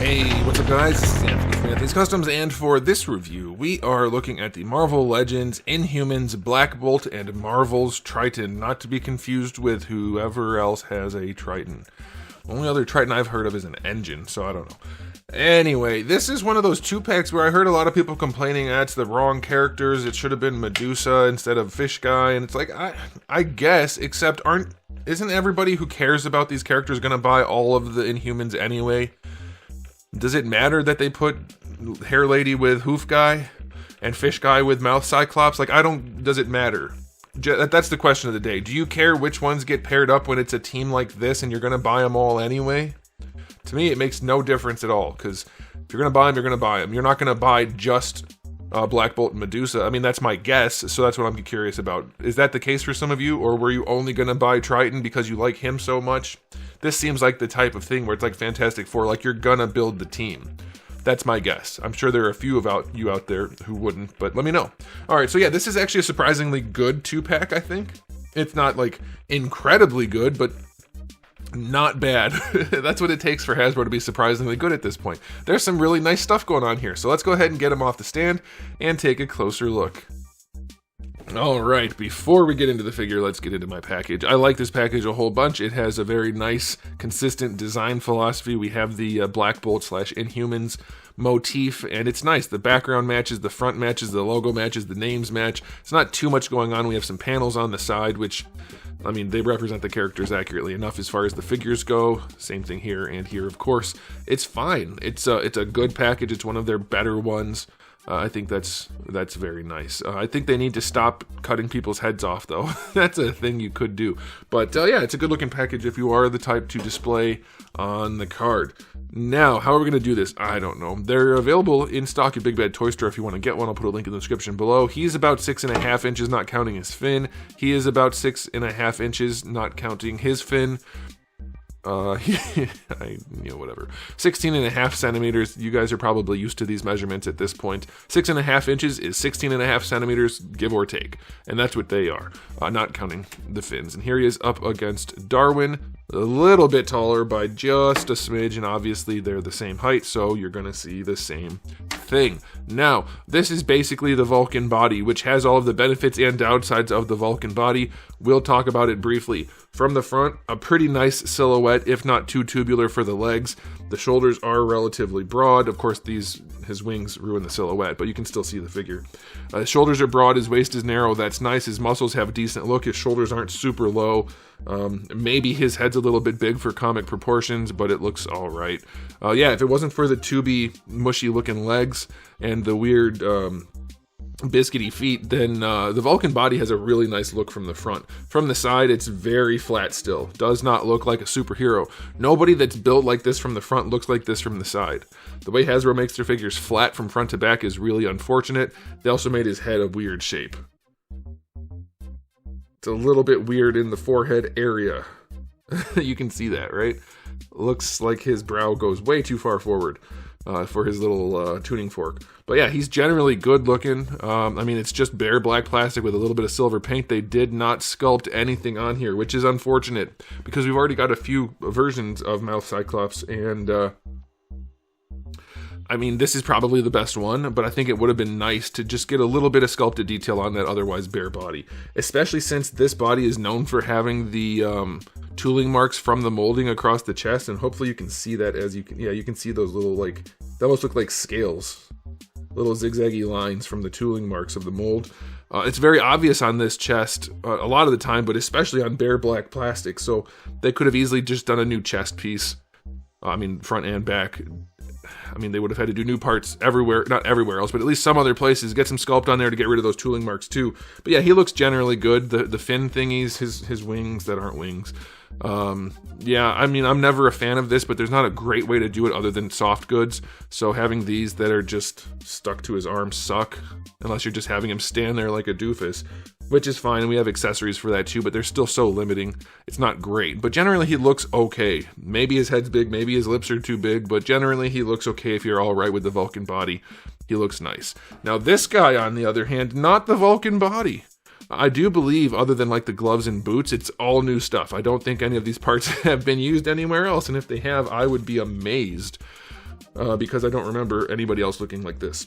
Hey, what's up guys? This is Anthony from Anthony's Customs, and for this review, we are looking at the Marvel Legends Inhumans Black Bolt and Marvel's Triton, not to be confused with whoever else has a Triton. The only other Triton I've heard of is an engine, so I don't know. Anyway, this is one of those 2-packs where I heard a lot of people complaining it's the wrong characters, it should have been Medusa instead of Fish Guy, and it's like, I guess, except isn't everybody who cares about these characters gonna buy all of the Inhumans anyway? Does it matter that they put Hair Lady with Hoof Guy and Fish Guy with Mouth Cyclops? Like, does it matter? That's the question of the day. Do you care which ones get paired up when it's a team like this and you're going to buy them all anyway? To me, it makes no difference at all, because if you're going to buy them, you're going to buy them. You're not going to buy just Black Bolt and Medusa. I mean, that's my guess, so that's what I'm curious about. Is that the case for some of you, or were you only going to buy Triton because you like him so much? This seems like the type of thing where it's like Fantastic Four, like you're gonna build the team. That's my guess. I'm sure there are a few of you out there who wouldn't, but let me know. Alright, so yeah, this is actually a surprisingly good 2-pack, I think. It's not like incredibly good, but not bad. That's what it takes for Hasbro to be surprisingly good at this point. There's some really nice stuff going on here, so let's go ahead and get them off the stand and take a closer look. Alright, before we get into the figure, let's get into my package. I like this package a whole bunch. It has a very nice, consistent design philosophy. We have the Black Bolt / Inhumans motif, and it's nice. The background matches, the front matches, the logo matches, the names match. It's not too much going on. We have some panels on the side, which, I mean, they represent the characters accurately enough as far as the figures go. Same thing here and here, of course. It's fine. It's a good package. It's one of their better ones. I think that's very nice. I think they need to stop cutting people's heads off, though. That's a thing you could do. But yeah, it's a good-looking package if you are the type to display on the card. Now, how are we going to do this? I don't know. They're available in stock at Big Bad Toy Store if you want to get one. I'll put a link in the description below. He's about 6.5 inches, not counting his fin. He is about 6.5 inches, not counting his fin. Whatever. 16.5 centimeters. You guys are probably used to these measurements at this point. 6.5 inches is 16.5 centimeters, give or take. And that's what they are, not counting the fins. And here he is up against Darwin, a little bit taller by just a smidge, and obviously they're the same height, so you're going to see the same thing. Now, this is basically the Vulcan body, which has all of the benefits and downsides of the Vulcan body. We'll talk about it briefly. From the front, a pretty nice silhouette, if not too tubular for the legs. The shoulders are relatively broad. Of course, his wings ruin the silhouette, but you can still see the figure. His shoulders are broad, his waist is narrow. That's nice. His muscles have a decent look. His shoulders aren't super low. Maybe his head's a little bit big for comic proportions, but it looks all right. Yeah, if it wasn't for the tubey, mushy-looking legs and the weird biscuity feet, then the Vulcan body has a really nice look from the front. From the side, it's very flat still. Does not look like a superhero. Nobody that's built like this from the front looks like this from the side. The way Hasbro makes their figures flat from front to back is really unfortunate. They also made his head a weird shape. It's a little bit weird in the forehead area. You can see that, right? Looks like his brow goes way too far forward for his little tuning fork. But yeah, he's generally good looking. I mean, it's just bare black plastic with a little bit of silver paint. They did not sculpt anything on here, which is unfortunate because we've already got a few versions of Mouth Cyclops, and I mean, this is probably the best one, but I think it would have been nice to just get a little bit of sculpted detail on that otherwise bare body, especially since this body is known for having the tooling marks from the molding across the chest, and hopefully you can see that you can see those little, like, they almost look like scales, little zigzaggy lines from the tooling marks of the mold. It's very obvious on this chest a lot of the time, but especially on bare black plastic, so they could have easily just done a new chest piece. I mean, front and back. I mean, they would have had to do new parts everywhere, not everywhere else, but at least some other places, get some sculpt on there to get rid of those tooling marks too. But yeah, he looks generally good. The fin thingies, his wings that aren't wings. Yeah, I mean, I'm never a fan of this, but there's not a great way to do it other than soft goods. So having these that are just stuck to his arms suck, unless you're just having him stand there like a doofus, which is fine. We have accessories for that too, but they're still so limiting. It's not great, but generally he looks okay. Maybe his head's big, maybe his lips are too big, but generally he looks okay if you're all right with the Vulcan body. He looks nice. Now this guy, on the other hand, not the Vulcan body. I do believe, other than like the gloves and boots, it's all new stuff. I don't think any of these parts have been used anywhere else, and if they have, I would be amazed. because I don't remember anybody else looking like this.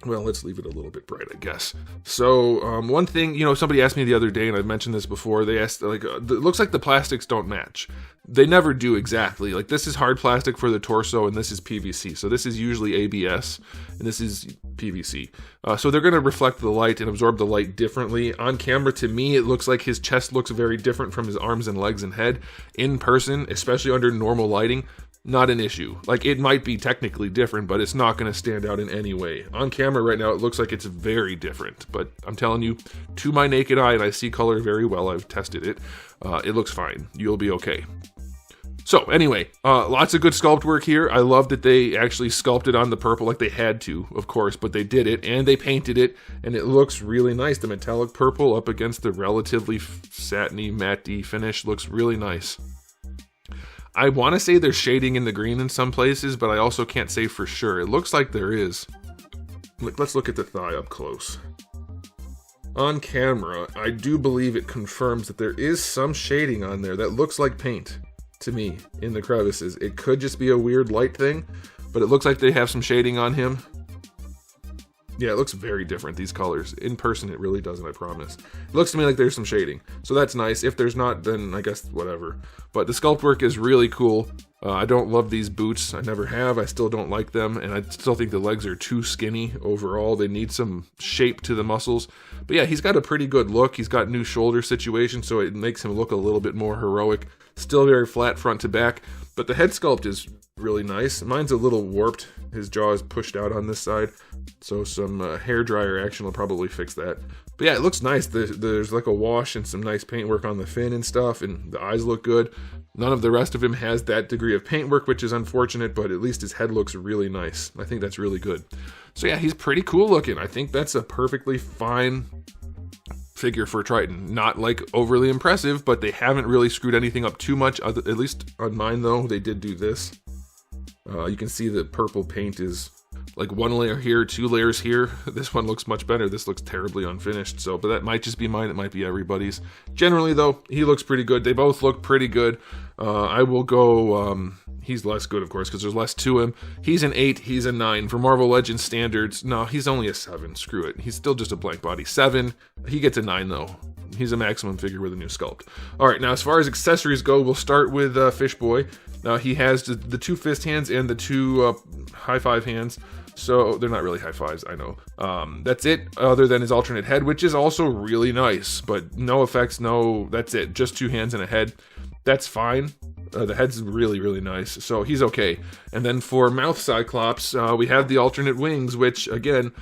Well, let's leave it a little bit bright, I guess. So, one thing, somebody asked me the other day, and I've mentioned this before, they asked, it looks like the plastics don't match. They never do exactly. Like, this is hard plastic for the torso, and this is PVC. So this is usually ABS, and this is PVC. So they're going to reflect the light and absorb the light differently. On camera, to me, it looks like his chest looks very different from his arms and legs and head. In person, especially under normal lighting, not an issue. Like, it might be technically different, but it's not going to stand out in any way. On camera right now, it looks like it's very different, but I'm telling you, to my naked eye, and I see color very well, I've tested it, it looks fine. You'll be okay. So anyway, lots of good sculpt work here. I love that they actually sculpted on the purple like they had to, of course, but they did it, and they painted it, and it looks really nice. The metallic purple up against the relatively satiny, matte finish looks really nice. I want to say there's shading in the green in some places, but I also can't say for sure. It looks like there is. Let's look at the thigh up close. On camera, I do believe it confirms that there is some shading on there that looks like paint to me in the crevices. It could just be a weird light thing, but it looks like they have some shading on him. Yeah, it looks very different, these colors. In person, it really doesn't, I promise. It looks to me like there's some shading, so that's nice. If there's not, then I guess whatever. But the sculpt work is really cool. I don't love these boots. I never have. I still don't like them, and I still think the legs are too skinny overall. They need some shape to the muscles. But yeah, he's got a pretty good look. He's got new shoulder situation, so it makes him look a little bit more heroic. Still very flat front to back, but the head sculpt is really nice. Mine's a little warped. His jaw is pushed out on this side, so some hair dryer action will probably fix that. But yeah, it looks nice. There's like a wash and some nice paintwork on the fin and stuff, and the eyes look good. None of the rest of him has that degree of paintwork, which is unfortunate, but at least his head looks really nice. I think that's really good. So yeah, he's pretty cool looking. I think that's a perfectly fine figure for Triton. Not like overly impressive, but they haven't really screwed anything up too much. At least on mine though, they did do this. You can see the purple paint is like one layer here, 2 layers here. This one looks much better. This looks terribly unfinished. So, but that might just be mine. It might be everybody's. Generally though, he looks pretty good. They both look pretty good. I will go, he's less good of course because there's less to him. He's an 8, he's a 9. For Marvel Legends standards, no, he's only a 7. Screw it. He's still just a blank body. 7. He gets a 9 though. He's a maximum figure with a new sculpt. Alright, now as far as accessories go, we'll start with Fishboy. Now he has the 2 fist hands and the 2 high five hands. So they're not really high fives, I know. That's it, other than his alternate head, which is also really nice. But no effects, that's it. Just 2 hands and a head. That's fine. The head's really, really nice, so he's okay. And then for Mouth Cyclops, we have the alternate wings, which, again,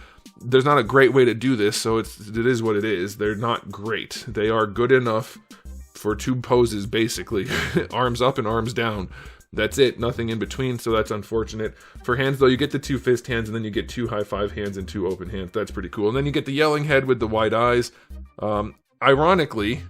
there's not a great way to do this, so it is what it is. They're not great. They are good enough for 2 poses, basically. Arms up and arms down. That's it, nothing in between, so that's unfortunate. For hands, though, you get the 2 fist hands, and then you get 2 high five hands and 2 open hands. That's pretty cool. And then you get the yelling head with the wide eyes. Ironically,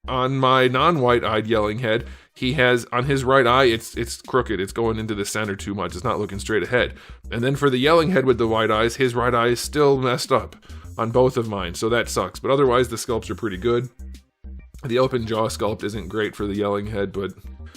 on my non-white-eyed yelling head, he has, on his right eye, it's crooked. It's going into the center too much. It's not looking straight ahead. And then for the yelling head with the wide eyes, his right eye is still messed up on both of mine, so that sucks. But otherwise, the sculpts are pretty good. The open jaw sculpt isn't great for the yelling head, but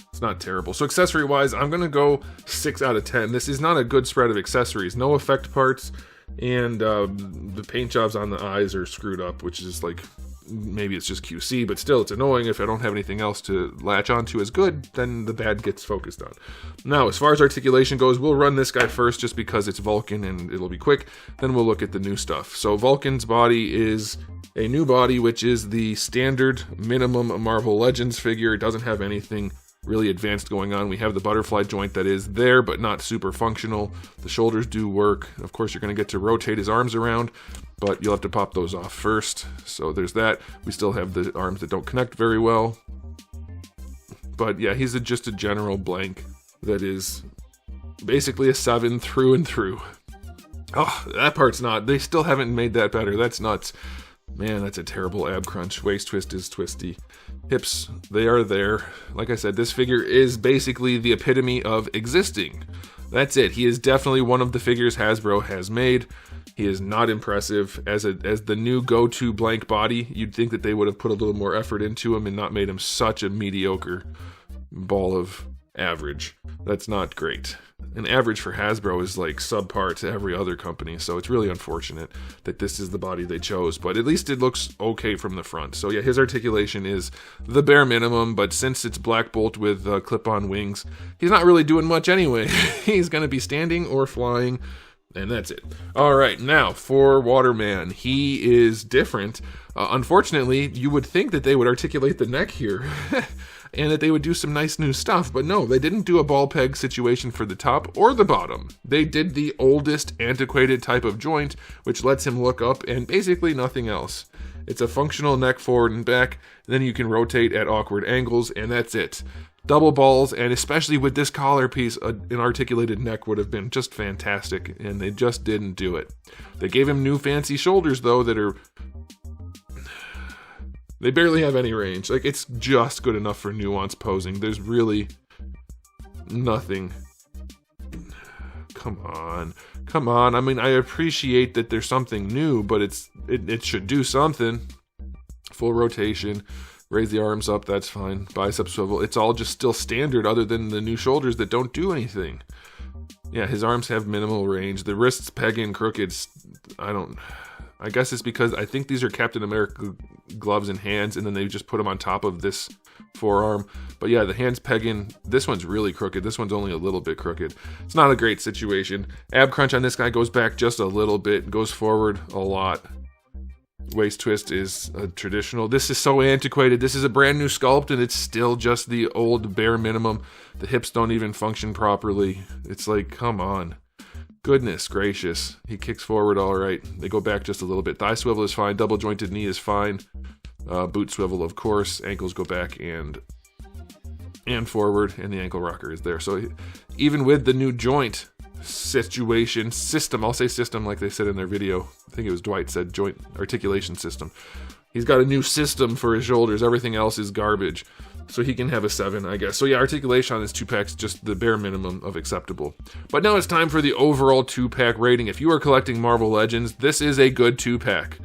it's not terrible. So accessory-wise, I'm going to go 6 out of 10. This is not a good spread of accessories. No effect parts, and the paint jobs on the eyes are screwed up, which is like, maybe it's just QC, but still, it's annoying. If I don't have anything else to latch onto as good, then the bad gets focused on. Now, as far as articulation goes, we'll run this guy first just because it's Vulcan and it'll be quick. Then we'll look at the new stuff. So Vulcan's body is a new body, which is the standard minimum Marvel Legends figure. It doesn't have anything really advanced going on. We have the butterfly joint that is there, but not super functional. The shoulders do work. Of course, you're going to get to rotate his arms around, but you'll have to pop those off first. So there's that. We still have the arms that don't connect very well. But yeah, he's just a general blank that is basically a 7 through and through. Oh, that part's not. They still haven't made that better. That's nuts. Man, that's a terrible ab crunch. Waist twist is twisty. Hips, they are there. Like I said, this figure is basically the epitome of existing. That's it. He is definitely one of the figures Hasbro has made. He is not impressive. As the new go-to blank body, you'd think that they would have put a little more effort into him and not made him such a mediocre ball of average. That's not great. an average for Hasbro is like subpar to every other company, so it's really unfortunate that this is the body they chose, but at least it looks okay from the front. So yeah, his articulation is the bare minimum, but since it's Black Bolt with clip-on wings, he's not really doing much anyway. He's going to be standing or flying, and that's it. All right, now for Waterman. He is different. Unfortunately, you would think that they would articulate the neck here and that they would do some nice new stuff, but no, they didn't do a ball peg situation for the top or the bottom. They did the oldest antiquated type of joint, which lets him look up and basically nothing else. It's a functional neck forward and back, and then you can rotate at awkward angles, and that's it. Double balls, and especially with this collar piece, an articulated neck would have been just fantastic, and they just didn't do it. They gave him new fancy shoulders, though, that are... They barely have any range. Like, it's just good enough for nuance posing. There's really nothing. Come on. Come on. I mean, I appreciate that there's something new, but it should do something. Full rotation. Raise the arms up, that's fine. Bicep swivel. It's all just still standard other than the new shoulders that don't do anything. Yeah, his arms have minimal range. The wrists peg in crooked. I guess it's because I think these are Captain America gloves and hands, and then they just put them on top of this forearm. But yeah, the hands peg in. This one's really crooked. This one's only a little bit crooked. It's not a great situation. Ab crunch on this guy goes back just a little bit, goes forward a lot. Waist twist is traditional. This is so antiquated. This is a brand new sculpt, and it's still just the old bare minimum. The hips don't even function properly. It's like, come on. Goodness gracious. He kicks forward all right. They go back just a little bit. Thigh swivel is fine. Double jointed knee is fine. Boot swivel, of course. Ankles go back and forward, and the ankle rocker is there. So even with the new joint system, I'll say system like they said in their video. I think it was Dwight said joint articulation system. He's got a new system for his shoulders. Everything else is garbage. So he can have a 7, I guess. So yeah, articulation on this 2-pack's just the bare minimum of acceptable. But now it's time for the overall 2-pack rating. If you are collecting Marvel Legends, this is a good 2-pack.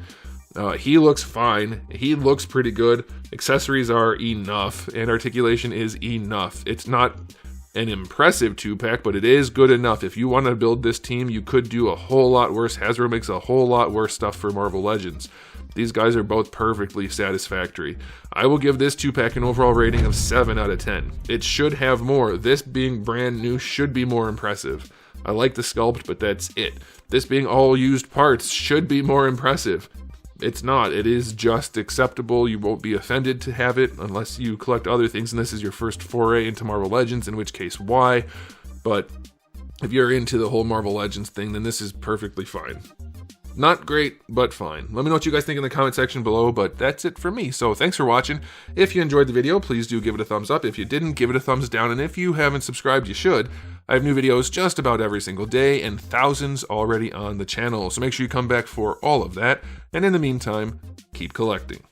He looks fine. He looks pretty good. Accessories are enough, and articulation is enough. It's not an impressive 2-pack, but it is good enough. If you want to build this team, you could do a whole lot worse. Hasbro makes a whole lot worse stuff for Marvel Legends. These guys are both perfectly satisfactory. I will give this 2-pack an overall rating of 7 out of 10. It should have more. This being brand new should be more impressive. I like the sculpt, but that's it. This being all used parts should be more impressive. It's not. It is just acceptable. You won't be offended to have it unless you collect other things, and this is your first foray into Marvel Legends, in which case, why? But if you're into the whole Marvel Legends thing, then this is perfectly fine. Not great, but fine. Let me know what you guys think in the comment section below, but that's it for me. So thanks for watching. If you enjoyed the video, please do give it a thumbs up. If you didn't, give it a thumbs down. And if you haven't subscribed, you should. I have new videos just about every single day and thousands already on the channel. So make sure you come back for all of that. And in the meantime, keep collecting.